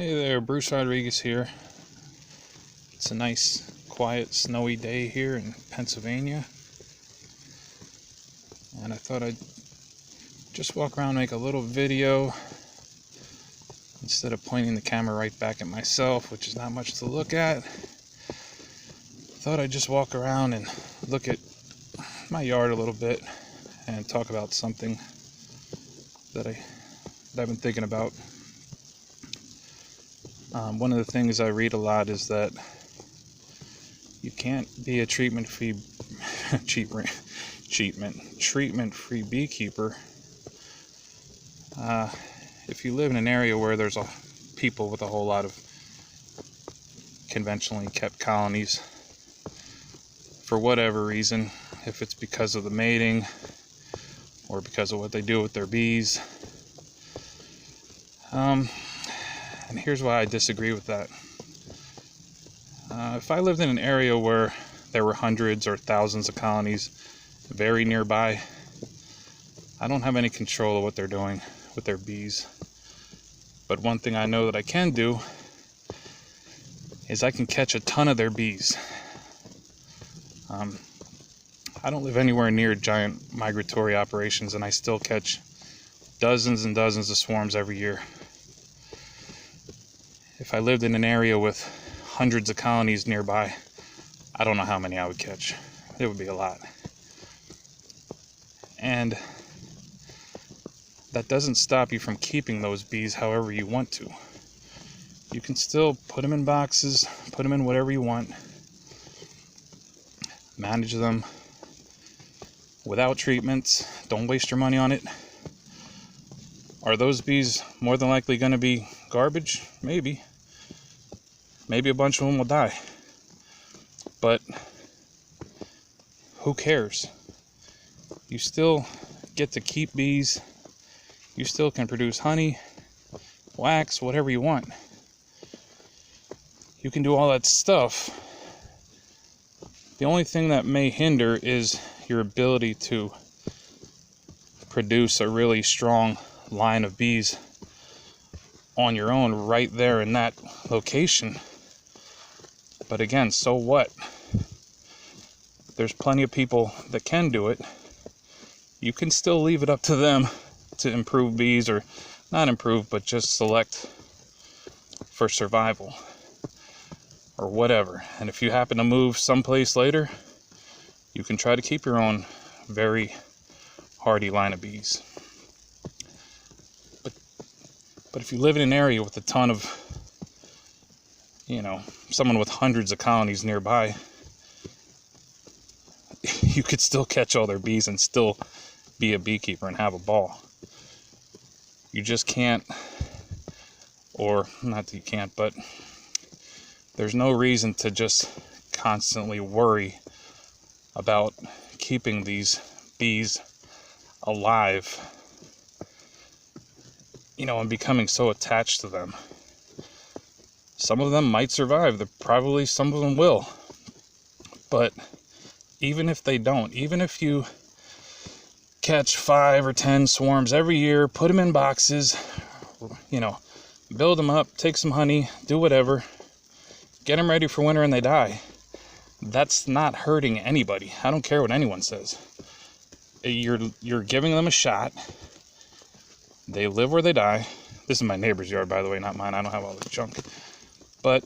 Hey there, Bruce Rodriguez here. It's a nice, quiet, snowy day here in Pennsylvania. And I thought I'd just walk around and make a little video instead of pointing the camera right back at myself, which is not much to look at. Thought I'd just walk around and look at my yard a little bit and talk about something that I've been thinking about. One of the things I read a lot is that you can't be a treatment-free beekeeper if you live in an area where there's people with a whole lot of conventionally kept colonies for whatever reason, if it's because of the mating or because of what they do with their bees. And here's why I disagree with that. If I lived in an area where there were hundreds or thousands of colonies very nearby, I don't have any control of what they're doing with their bees. But one thing I know that I can do is I can catch a ton of their bees. I don't live anywhere near giant migratory operations, and I still catch dozens and dozens of swarms every year. If I lived in an area with hundreds of colonies nearby, I don't know how many I would catch. It would be a lot. And that doesn't stop you from keeping those bees however you want to. You can still put them in boxes, put them in whatever you want, manage them without treatments. Don't waste your money on it. Are those bees more than likely going to be garbage? Maybe. Maybe a bunch of them will die. But who cares? You still get to keep bees. You still can produce honey, wax, whatever you want. You can do all that stuff. The only thing that may hinder is your ability to produce a really strong line of bees on your own right there in that location. But again, so what? There's plenty of people that can do it. You can still leave it up to them to improve bees, or not improve, but just select for survival or whatever. And if you happen to move someplace later, you can try to keep your own very hardy line of bees. But if you live in an area with a ton of, someone with hundreds of colonies nearby, you could still catch all their bees and still be a beekeeper and have a ball. You just can't, or not that you can't, but there's no reason to just constantly worry about keeping these bees alive, and becoming so attached to them. Some of them might survive. Probably some of them will. But even if they don't, even if you catch 5 or 10 swarms every year, put them in boxes, build them up, take some honey, do whatever, get them ready for winter and they die, that's not hurting anybody. I don't care what anyone says. You're giving them a shot. They live where they die. This is my neighbor's yard, by the way, not mine. I don't have all this junk. But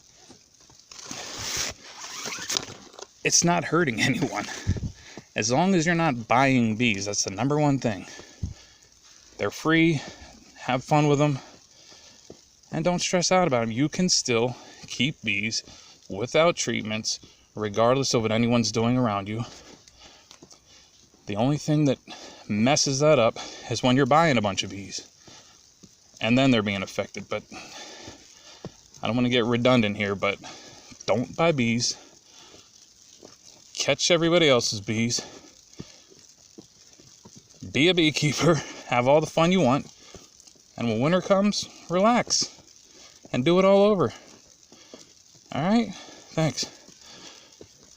it's not hurting anyone. As long as you're not buying bees, that's the number one thing. They're free. Have fun with them. And don't stress out about them. You can still keep bees without treatments, regardless of what anyone's doing around you. The only thing that messes that up is when you're buying a bunch of bees and then they're being affected. But I don't want to get redundant here, but don't buy bees. Catch everybody else's bees. Be a beekeeper. Have all the fun you want. And when winter comes, relax and do it all over. All right? Thanks.